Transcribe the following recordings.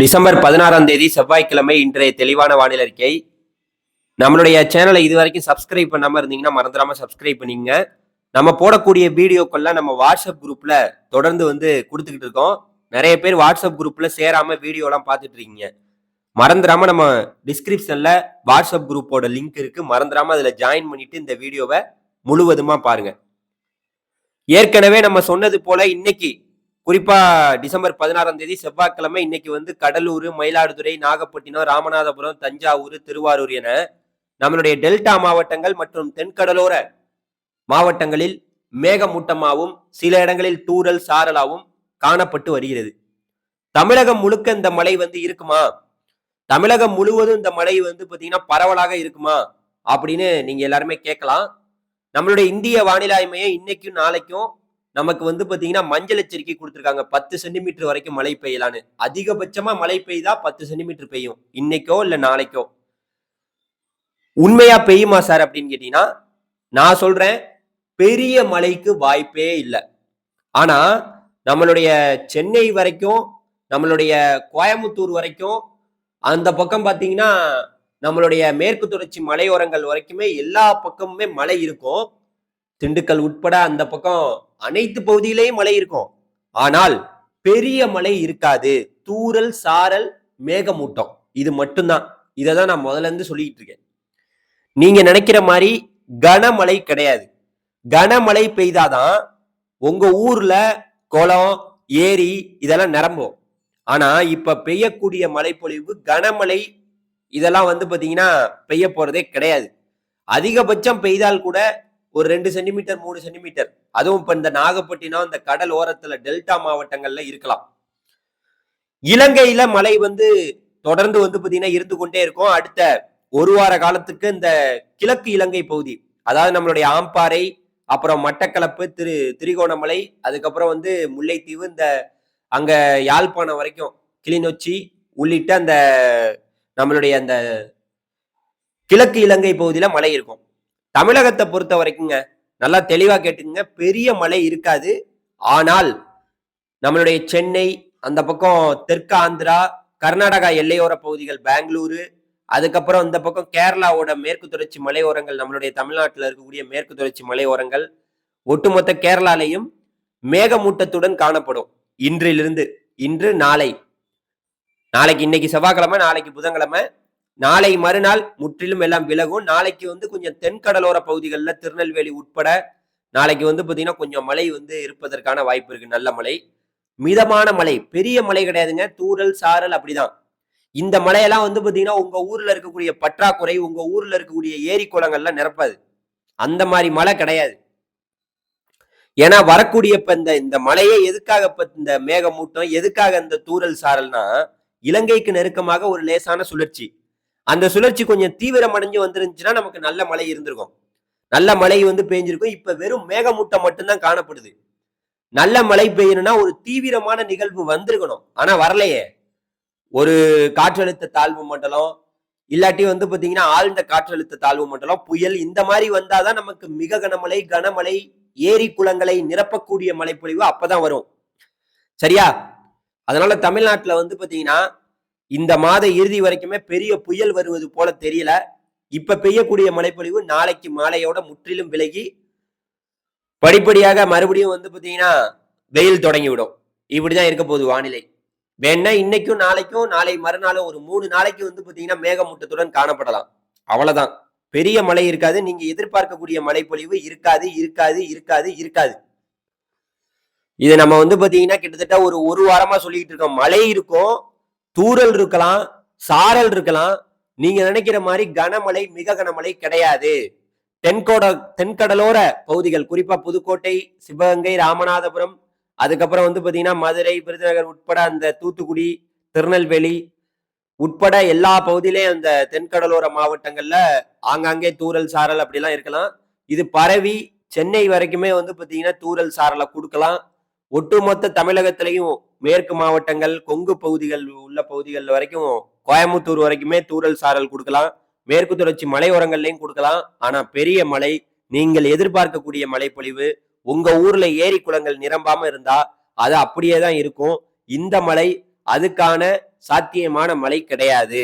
December 16ஆம் தேதி செவ்வாய்க்கிழமை இன்றைய தெளிவான வானிலை அறிக்கை. நம்மளுடைய சேனலை இதுவரைக்கும் சப்ஸ்கிரைப் பண்ணாம இருந்தீங்கன்னா மறந்துடாம சப்ஸ்கிரைப் பண்ணிங்க. நம்ம போடக்கூடிய வீடியோக்கள்லாம் நம்ம வாட்ஸ்அப் குரூப்ல தொடர்ந்து கொடுத்துக்கிட்டு இருக்கோம். நிறைய பேர் வாட்ஸ்அப் குரூப்ல சேராம வீடியோலாம் பார்த்துட்டு இருக்கீங்க. மறந்துடாம நம்ம டிஸ்கிரிப்ஷன்ல வாட்ஸ்அப் குரூப்போட லிங்க் இருக்கு. மறந்துடாம அதுல ஜாயின் பண்ணிட்டு இந்த வீடியோவை முழுவதுமா பாருங்க. ஏற்கனவே நம்ம சொன்னது போல இன்னைக்கு குறிப்பா டிசம்பர் 16ஆம் தேதி செவ்வாய்க்கிழமை இன்னைக்கு கடலூர், மயிலாடுதுறை, நாகப்பட்டினம், ராமநாதபுரம், தஞ்சாவூர், திருவாரூர் என நம்மளுடைய டெல்டா மாவட்டங்கள் மற்றும் தென்கடலோர மாவட்டங்களில் மேகமூட்டமாகவும் சில இடங்களில் தூறல் சாரலாகவும் காணப்பட்டு வருகிறது. தமிழகம் முழுக்க இந்த மழை இருக்குமா? தமிழகம் முழுவதும் இந்த மழை பாத்தீங்கன்னா பரவலாக இருக்குமா அப்படின்னு நீங்க எல்லாருமே கேட்கலாம். நம்மளுடைய இந்திய வானிலை மையம் இன்னைக்கும் நாளைக்கும் நமக்கு பாத்தீங்கன்னா மஞ்சள் எச்சரிக்கை கொடுத்திருக்காங்க. 10 சென்டிமீட்டர் வரைக்கும் மழை பெய்யலான்னு. அதிகபட்சமா மழை பெய்தா 10 சென்டிமீட்டர் பெய்யும். இன்னைக்கோ இல்ல நாளைக்கோ. உண்மையா பெய்யுமா சார் அப்படின்னு கேட்டீங்கன்னா, நான் சொல்றேன் பெரிய மழைக்கு வாய்ப்பே இல்லை. ஆனா நம்மளுடைய சென்னை வரைக்கும், நம்மளுடைய கோயம்புத்தூர் வரைக்கும், அந்த பக்கம் பாத்தீங்கன்னா நம்மளுடைய மேற்கு தொடர்ச்சி மலையோரங்கள் வரைக்குமே எல்லா பக்கமுமே மழை இருக்கும். திண்டுக்கல் உட்பட அந்த பக்கம் அனைத்து பகுதியிலேயும் மழை இருக்கும். ஆனால் பெரிய மழை இருக்காது. தூறல், சாரல், மேகமூட்டம் இது மட்டும்தான். இதை தான் நான் முதல்ல இருந்து சொல்லிட்டு இருக்கேன். நீங்க நினைக்கிற மாதிரி கனமழை கிடையாது. கனமழை பெய்தாதான் உங்க ஊர்ல குளம், ஏரி இதெல்லாம் நிரம்பும். ஆனா இப்ப பெய்யக்கூடிய மழைப்பொழிவு கனமழை இதெல்லாம் பாத்தீங்கன்னா பெய்ய போறதே கிடையாது. அதிகபட்சம் பெய்தால் கூட ஒரு 2 சென்டிமீட்டர் 3 சென்டிமீட்டர். அதுவும் இப்ப இந்த நாகப்பட்டினம், இந்த கடல் ஓரத்துல டெல்டா மாவட்டங்கள்ல இருக்கலாம். இலங்கையில மழை தொடர்ந்து பாத்தீங்கன்னா இருந்து கொண்டே இருக்கும். அடுத்த ஒரு வார காலத்துக்கு இந்த கிழக்கு இலங்கை பகுதி, அதாவது நம்மளுடைய ஆம்பாறை, அப்புறம் மட்டக்களப்பு, திரிகோணமலை, அதுக்கப்புறம் முல்லைத்தீவு, இந்த அங்க யாழ்ப்பாணம் வரைக்கும் கிளிநொச்சி உள்ளிட்ட அந்த நம்மளுடைய அந்த கிழக்கு இலங்கை பகுதியில மழை இருக்கும். தமிழகத்தை பொறுத்த வரைக்குங்க நல்லா தெளிவா கேட்டுங்க, பெரிய மழை இருக்காது. ஆனால் நம்மளுடைய சென்னை, அந்த பக்கம் தெற்கு ஆந்திரா, கர்நாடகா எல்லையோர பகுதிகள், பெங்களூரு, அதுக்கப்புறம் இந்த பக்கம் கேரளாவோட மேற்கு தொடர்ச்சி மலையோரங்கள், நம்மளுடைய தமிழ்நாட்டில் இருக்கக்கூடிய மேற்கு தொடர்ச்சி மலையோரங்கள், ஒட்டுமொத்த கேரளாலையும் மேகமூட்டத்துடன் காணப்படும். இன்றிலிருந்து இன்று நாளைக்கு இன்னைக்கு செவ்வாய்க்கிழமை, நாளைக்கு புதன்கிழமை, நாளை மறுநாள் முற்றிலும் எல்லாம் விலகும். நாளைக்கு கொஞ்சம் தென்கடலோர பகுதிகளில் திருநெல்வேலி உட்பட நாளைக்கு பாத்தீங்கன்னா கொஞ்சம் மழை இருப்பதற்கான வாய்ப்பு இருக்கு. நல்ல மழை, மிதமான மழை, பெரிய மழை கிடையாதுங்க. தூறல், சாரல் அப்படிதான். இந்த மழையெல்லாம் பாத்தீங்கன்னா உங்க ஊர்ல இருக்கக்கூடிய பற்றாக்குறை, உங்க ஊர்ல இருக்கக்கூடிய ஏரி குளங்கள்லாம் நிரப்பாது. அந்த மாதிரி மழை கிடையாது. ஏன்னா வரக்கூடிய இந்த மழையே எதுக்காக இந்த மேகமூட்டம், எதுக்காக இந்த தூறல் சாரல்னா, இலங்கைக்கு நெருக்கமாக ஒரு லேசான சுழற்சி. அந்த சுழற்சி கொஞ்சம் தீவிரம் அடைஞ்சு வந்துருந்துச்சுன்னா நமக்கு நல்ல மழை இருந்திருக்கும். நல்ல மழை பெய்ஞ்சிருக்கும். இப்ப வெறும் மேகமூட்டம் மட்டும்தான் காணப்படுது. நல்ல மழை பெய்யணும்னா ஒரு தீவிரமான நிகழ்வு வந்திருக்கணும். ஆனா வரலையே. ஒரு காற்றழுத்த தாழ்வு மண்டலம், இல்லாட்டி பாத்தீங்கன்னா ஆழ்ந்த காற்றழுத்த தாழ்வு மண்டலம், புயல், இந்த மாதிரி வந்தாதான் நமக்கு மிக கனமழை, ஏரி குளங்களை நிரப்பக்கூடிய மழைப்பொழிவு அப்பதான் வரும். சரியா? அதனால தமிழ்நாட்டுல பாத்தீங்கன்னா இந்த மாத இறுதி வரைக்குமே பெரிய புயல் வருவது போல தெரியல. இப்ப பெய்யக்கூடிய மழைப்பொழிவு நாளைக்கு மாலையோட முற்றிலும் விலகி படிப்படியாக மறுபடியும் பாத்தீங்கன்னா வெயில் தொடங்கிவிடும். இப்படிதான் இருக்க போகுது வானிலை. வேணா இன்னைக்கும் நாளைக்கும், நாளை மறுநாளும் ஒரு 3 நாளைக்கு பாத்தீங்கன்னா மேகமூட்டத்துடன் காணப்படலாம். அவ்வளவுதான். பெரிய மழை இருக்காது. நீங்க எதிர்பார்க்கக்கூடிய மழைப்பொழிவு இருக்காது. இது நம்ம பாத்தீங்கன்னா கிட்டத்தட்ட ஒரு வாரமா சொல்லிட்டு இருக்கோம். மழை இருக்கும், தூறல் இருக்கலாம், சாரல் இருக்கலாம். நீங்க நினைக்கிற மாதிரி கனமழை, மிக கனமழை கிடையாது. தென்கடலோர பகுதிகள், குறிப்பா புதுக்கோட்டை, சிவகங்கை, ராமநாதபுரம், அதுக்கப்புறம் பாத்தீங்கன்னா மதுரை, விருதுநகர் உட்பட அந்த தூத்துக்குடி, திருநெல்வேலி உட்பட எல்லா பகுதியிலையும் அந்த தென்கடலோர மாவட்டங்கள்ல ஆங்காங்கே தூறல், சாரல் அப்படிலாம் இருக்கலாம். இது பரவி சென்னை வரைக்குமே பாத்தீங்கன்னா தூறல், சாரலை கொடுக்கலாம். ஒட்டுமொத்த தமிழகத்திலையும் மேற்கு மாவட்டங்கள், கொங்கு பகுதிகள் உள்ள பகுதிகள் வரைக்கும், கோயம்புத்தூர் வரைக்குமே தூறல், சாரல் கொடுக்கலாம். மேற்கு தொடர்ச்சி மலையோரங்கள்லையும் கொடுக்கலாம். ஆனா பெரிய மழை, நீங்கள் எதிர்பார்க்கக்கூடிய மழைப்பொழிவு, உங்க ஊர்ல ஏரி குளங்கள் நிரம்பாம இருந்தா அது அப்படியே தான் இருக்கும். இந்த மழை அதுக்கான சாத்தியமான மழை கிடையாது.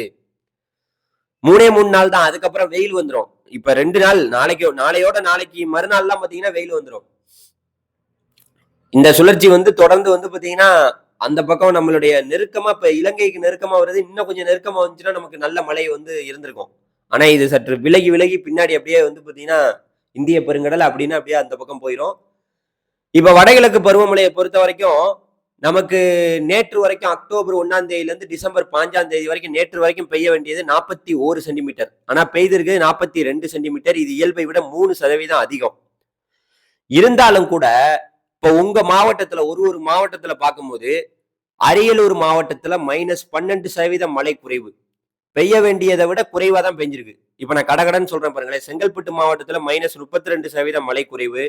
3 நாள் தான். அதுக்கப்புறம் வெயில் வந்துடும். இப்ப 2 நாள், நாளைக்கு மறுநாள்லாம் பாத்தீங்கன்னா வெயில் வந்துடும். இந்த சுழற்சி வந்து தொடர்ந்து வந்து பாத்தீங்கன்னா அந்த பக்கம் நம்மளுடைய நெருக்கமா, இப்ப இலங்கைக்கு நெருக்கமா வருது. இன்னும் கொஞ்சம் நெருக்கமா வந்துச்சுன்னா நமக்கு நல்ல மழை வந்து இருந்திருக்கும். ஆனா இது சற்று விலகி விலகி பின்னாடி அப்படியே வந்து பாத்தீங்கன்னா இந்திய பெருங்கடல் அப்படின்னு அப்படியே அந்த பக்கம் போயிடும். இப்ப வடகிழக்கு பருவமழையை பொறுத்த வரைக்கும் நமக்கு நேற்று வரைக்கும் அக்டோபர் 1ஆம் தேதியில இருந்து டிசம்பர் 5ஆம் தேதி வரைக்கும் நேற்று வரைக்கும் பெய்ய வேண்டியது 41 சென்டிமீட்டர். ஆனா பெய்திருக்கு 42 சென்டிமீட்டர். இது இயல்பை விட 3% அதிகம். இருந்தாலும் கூட இப்ப உங்க மாவட்டத்துல ஒரு மாவட்டத்துல பார்க்கும்போது அரியலூர் மாவட்டத்துல -12% மழை குறைவு. பெய்ய வேண்டியதை விட குறைவா தான் பெஞ்சிருக்கு. இப்ப நான் கடகடன்னு சொல்றேன் பாருங்களேன். செங்கல்பட்டு மாவட்டத்துல -32% மழை குறைவு.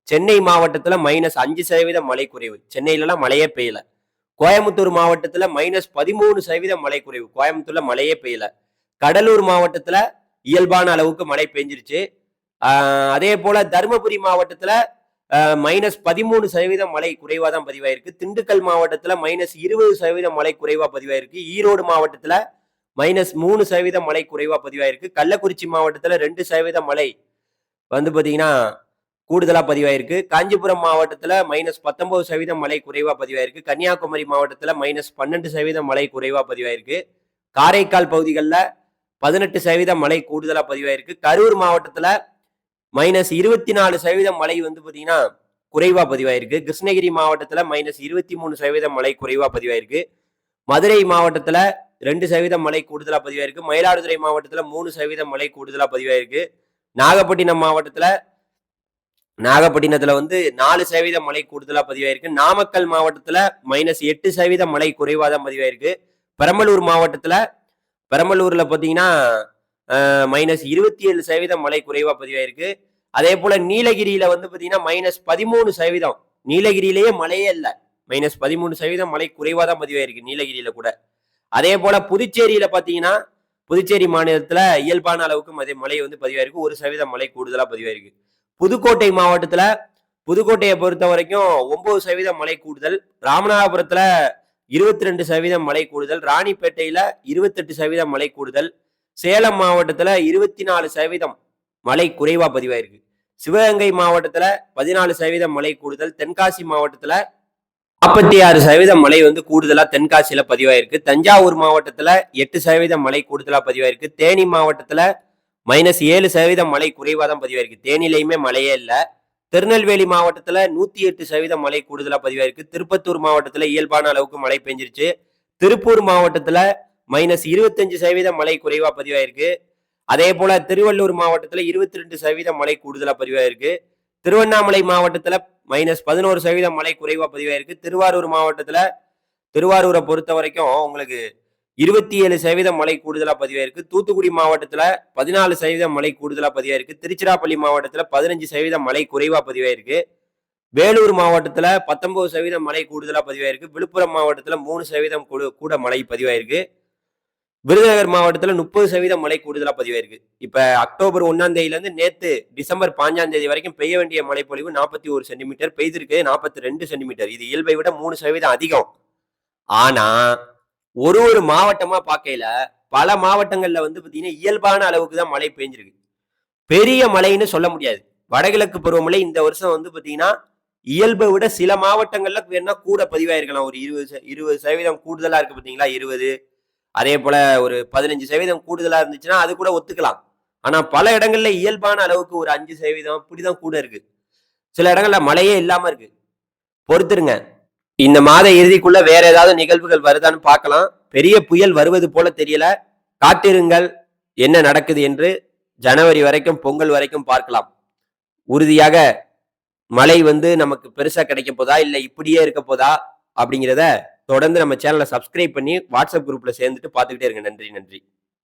சென்னை மாவட்டத்துல -5% மழை குறைவு. சென்னையில எல்லாம் மழையே பெய்யல. கோயம்புத்தூர் மாவட்டத்துல -13% மழை குறைவு. கோயம்புத்தூர்ல மழையே பெய்யல. கடலூர் மாவட்டத்துல இயல்பான அளவுக்கு மழை பெஞ்சிருச்சு. அதே போல தருமபுரி மாவட்டத்துல -13% மழை குறைவா தான் பதிவாயிருக்கு. திண்டுக்கல் மாவட்டத்துல -20% மழை குறைவா பதிவாயிருக்கு. ஈரோடு மாவட்டத்துல -3% மழை குறைவா பதிவாயிருக்கு. கள்ளக்குறிச்சி மாவட்டத்துல 2% மழை வந்து பாத்தீங்கன்னா கூடுதலா பதிவாயிருக்கு. காஞ்சிபுரம் மாவட்டத்துல -19% மழை குறைவா பதிவாயிருக்கு. கன்னியாகுமரி மாவட்டத்துல -12% மழை குறைவா பதிவாயிருக்கு. காரைக்கால் பகுதிகளில் 18% மழை கூடுதலா பதிவாயிருக்கு. கரூர் மாவட்டத்துல -24% மழை வந்து பாத்தீங்கன்னா குறைவா பதிவாயிருக்கு. கிருஷ்ணகிரி மாவட்டத்துல -23% மழை குறைவா பதிவாயிருக்கு. மதுரை மாவட்டத்துல 2% மழை கூடுதலா பதிவாயிருக்கு. மயிலாடுதுறை மாவட்டத்துல 3% மழை கூடுதலா பதிவாயிருக்கு. நாகப்பட்டினத்துல வந்து 4% மழை கூடுதலா பதிவாயிருக்கு. நாமக்கல் மாவட்டத்துல -8% மழை குறைவாதான் பதிவாயிருக்கு. பெரம்பலூர்ல பாத்தீங்கன்னா -27% மழை குறைவா பதிவாயிருக்கு. அதே போல நீலகிரியில வந்து பாத்தீங்கன்னா -13%. நீலகிரியிலேயே மழையே இல்லை. -13% மழை குறைவாதான் பதிவாயிருக்கு நீலகிரியில கூட. அதே போல புதுச்சேரியில பாத்தீங்கன்னா புதுச்சேரி மாநிலத்துல இயல்பான அளவுக்கு மழை வந்து பதிவாயிருக்கு. 1% மழை கூடுதலா பதிவாயிருக்கு. புதுக்கோட்டை மாவட்டத்துல புதுக்கோட்டையை பொறுத்த வரைக்கும் 9% மழை கூடுதல். ராமநாதபுரத்துல 22% மழை கூடுதல். ராணிப்பேட்டையில 28% மழை கூடுதல். சேலம் மாவட்டத்துல 24% மழை குறைவா பதிவாயிருக்கு. சிவகங்கை மாவட்டத்துல 14% மழை கூடுதல். தென்காசி மாவட்டத்துல 46% மழை வந்து கூடுதலா தென்காசியில பதிவாயிருக்கு. தஞ்சாவூர் மாவட்டத்துல 8% மழை கூடுதலா பதிவாயிருக்கு. தேனி மாவட்டத்துல -7% மழை குறைவா தான் பதிவாயிருக்கு. தேனிலையுமே மழையே இல்லை. திருநெல்வேலி மாவட்டத்துல 108% மழை கூடுதலா பதிவாயிருக்கு. திருப்பத்தூர் மாவட்டத்துல இயல்பான அளவுக்கு மழை பெஞ்சிருச்சு. திருப்பூர் மாவட்டத்துல -25% மழை குறைவா பதிவாயிருக்கு. அதே போல திருவள்ளூர் மாவட்டத்துல 22% மழை கூடுதலா பதிவாயிருக்கு. திருவண்ணாமலை மாவட்டத்துல -11% மழை குறைவா பதிவாயிருக்கு. திருவாரூர் மாவட்டத்துல திருவாரூரை பொறுத்த வரைக்கும் உங்களுக்கு 27% மழை கூடுதலா பதிவாயிருக்கு. தூத்துக்குடி மாவட்டத்துல 14% மழை கூடுதலா பதிவாயிருக்கு. திருச்சிராப்பள்ளி மாவட்டத்துல 15% மழை குறைவா பதிவாயிருக்கு. வேலூர் மாவட்டத்துல 19% மழை கூடுதலா பதிவாயிருக்கு. விழுப்புரம் மாவட்டத்துல 3% கூட மழை பதிவாயிருக்கு. விருதுநகர் மாவட்டத்துல 30% மழை கூடுதலா பதிவாயிருக்கு. இப்ப அக்டோபர் 1ஆம் தேதியில இருந்து நேத்து டிசம்பர் 5ஆம் தேதி வரைக்கும் பெய்ய வேண்டிய மழைப்பொழிவு 41 சென்டிமீட்டர், பெய்திருக்கு 42 சென்டிமீட்டர். இது இயல்பை விட 3% அதிகம். ஆனா ஒரு மாவட்டமா பார்க்கையில பல மாவட்டங்கள்ல வந்து பாத்தீங்கன்னா இயல்பான அளவுக்கு தான் மழை பெய்ஞ்சிருக்கு. பெரிய மழைன்னு சொல்ல முடியாது. வடகிழக்கு பருவமழை இந்த வருஷம் வந்து பாத்தீங்கன்னா இயல்பை விட சில மாவட்டங்கள்ல வேணா கூட பதிவாயிருக்கலாம். ஒரு 20% கூடுதலா இருக்கு பாத்தீங்களா, 20. அதே போல ஒரு 15% கூடுதலா இருந்துச்சுன்னா அது கூட ஒத்துக்கலாம். ஆனா பல இடங்கள்ல இயல்பான அளவுக்கு ஒரு 5% இப்படிதான் கூட இருக்கு. சில இடங்கள்ல மழையே இல்லாம இருக்கு. பொறுத்துருங்க. இந்த மாத இறுதிக்குள்ள வேற ஏதாவது நிகழ்வுகள் வருதான்னு பார்க்கலாம். பெரிய புயல் வருவது போல தெரியல. காத்திருங்கள் என்ன நடக்குது என்று. ஜனவரி வரைக்கும், பொங்கல் வரைக்கும் பார்க்கலாம். உறுதியாக மழை வந்து நமக்கு பெருசா கிடைக்க போதா இல்ல இப்படியே இருக்க போதா அப்படிங்கிறத தொடர்ந்து நம்ம சேனலை சப்ஸ்கிரைப் பண்ணி வாட்ஸ்அப் குரூப்ல சேர்ந்துட்டு பார்த்துக்கிட்டே இருங்க. நன்றி.